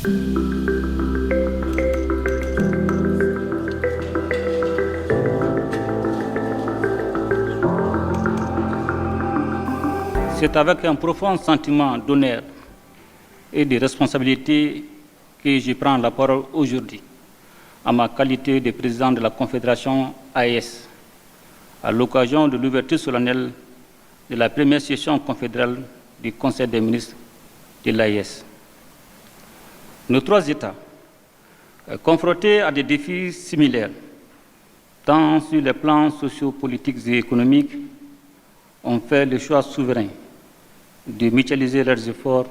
C'est avec un profond sentiment d'honneur et de responsabilité que je prends la parole aujourd'hui, à ma qualité de président de la Confédération AES, à l'occasion de l'ouverture solennelle de la première session confédérale du Conseil des ministres de l'AES. Nos trois États, confrontés à des défis similaires, tant sur les plans sociopolitiques et économiques, ont fait le choix souverain de mutualiser leurs efforts,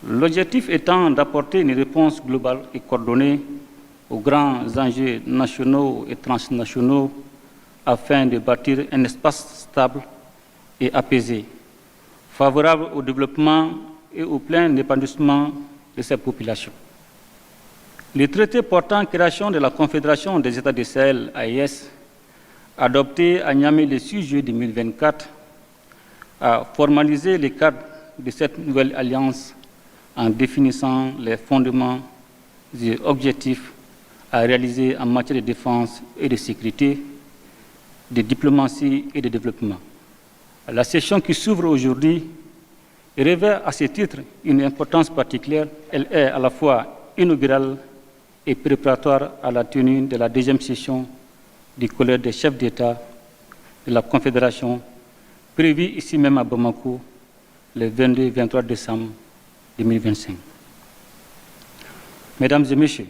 l'objectif étant d'apporter une réponse globale et coordonnée aux grands enjeux nationaux et transnationaux afin de bâtir un espace stable et apaisé, favorable au développement et au plein épanouissement de ces populations. Le traité portant création de la Confédération des États du Sahel, AES, adopté à Niamey le 6 juillet 2024, a formalisé le cadre de cette nouvelle alliance en définissant les fondements et objectifs à réaliser en matière de défense et de sécurité, de diplomatie et de développement. La session qui s'ouvre aujourd'hui revêt à ce titre une importance particulière. Elle est à la fois inaugurale et préparatoire à la tenue de la deuxième session du Collège des chefs d'État de la Confédération, prévue ici même à Bamako le 22-23 décembre 2025. Mesdames et Messieurs,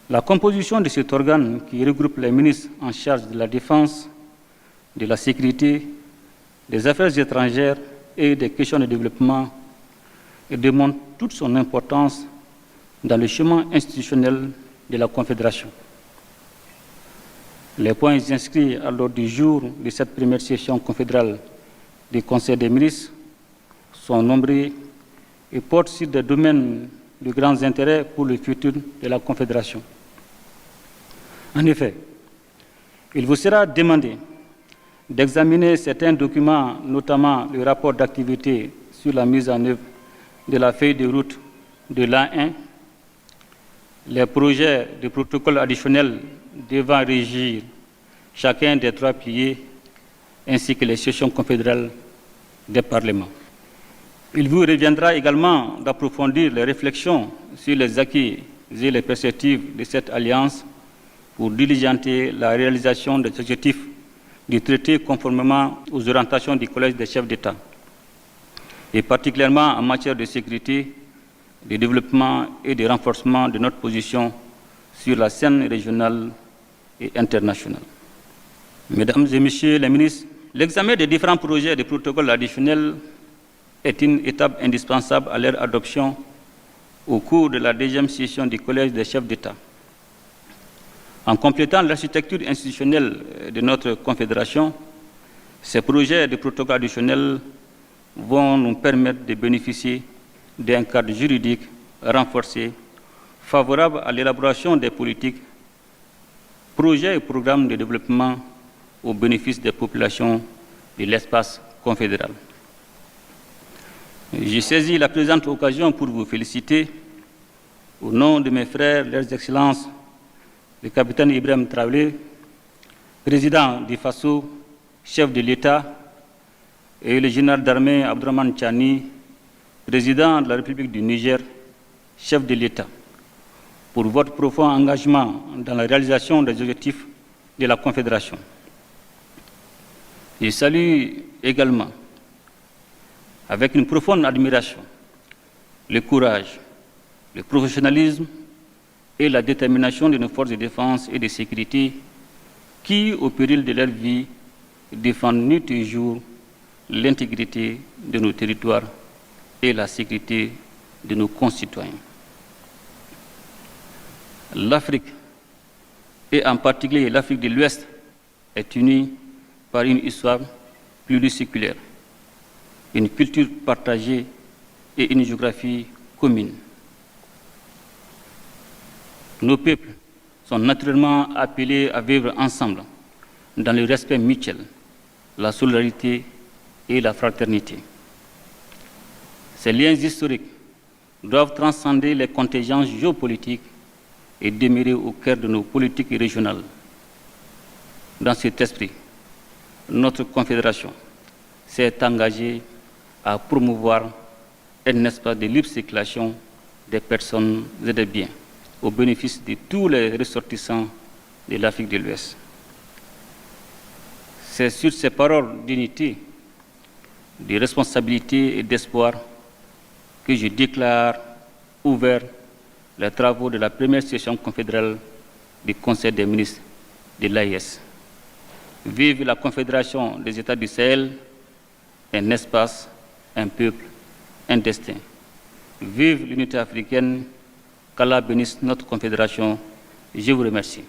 la composition de cet organe qui regroupe les ministres en charge de la défense, de la sécurité, des affaires étrangères et des questions de développement démontre toute son importance dans le chemin institutionnel de la Confédération. Les points inscrits à l'ordre du jour de cette première session confédérale du Conseil des ministres sont nombreux et portent sur des domaines de grands intérêts pour le futur de la Confédération. En effet, il vous sera demandé d'examiner certains documents, notamment le rapport d'activité sur la mise en œuvre de la feuille de route de l'A1, les projets de protocole additionnels devant régir chacun des trois piliers, ainsi que les sessions confédérales des parlements. Il vous reviendra également d'approfondir les réflexions sur les acquis et les perspectives de cette alliance pour diligenter la réalisation des objectifs du traité conformément aux orientations du Collège des chefs d'État, et particulièrement en matière de sécurité, de développement et de renforcement de notre position sur la scène régionale et internationale. Mesdames et Messieurs les ministres, l'examen des différents projets de protocoles additionnels est une étape indispensable à leur adoption au cours de la deuxième session du Collège des chefs d'État. En complétant l'architecture institutionnelle de notre Confédération, ces projets de protocoles additionnels vont nous permettre de bénéficier d'un cadre juridique renforcé, favorable à l'élaboration des politiques, projets et programmes de développement au bénéfice des populations de l'espace confédéral. J'ai saisi la présente occasion pour vous féliciter, au nom de mes frères, leurs excellences, le capitaine Ibrahim Traoré, président du FASO, chef de l'État, et le général d'armée Abdourahmane Tchani, président de la République du Niger, chef de l'État, pour votre profond engagement dans la réalisation des objectifs de la Confédération. Je salue également, avec une profonde admiration, le courage, le professionnalisme et la détermination de nos forces de défense et de sécurité qui, au péril de leur vie, défendent nuit et jour l'intégrité de nos territoires et la sécurité de nos concitoyens. L'Afrique, et en particulier l'Afrique de l'Ouest, est unie par une histoire pluriséculaire, une culture partagée et une géographie commune. Nos peuples sont naturellement appelés à vivre ensemble dans le respect mutuel, la solidarité et la fraternité. Ces liens historiques doivent transcender les contingences géopolitiques et demeurer au cœur de nos politiques régionales. Dans cet esprit, notre Confédération s'est engagée à promouvoir un espace de libre circulation des personnes et des biens au bénéfice de tous les ressortissants de l'Afrique de l'Ouest. C'est sur ces paroles d'unité, de responsabilité et d'espoir que je déclare ouvert les travaux de la première session confédérale du Conseil des ministres de l'AES. Vive la Confédération des États du Sahel, un espace, un peuple, un destin. Vive l'unité africaine, qu'Allah bénisse notre Confédération. Je vous remercie.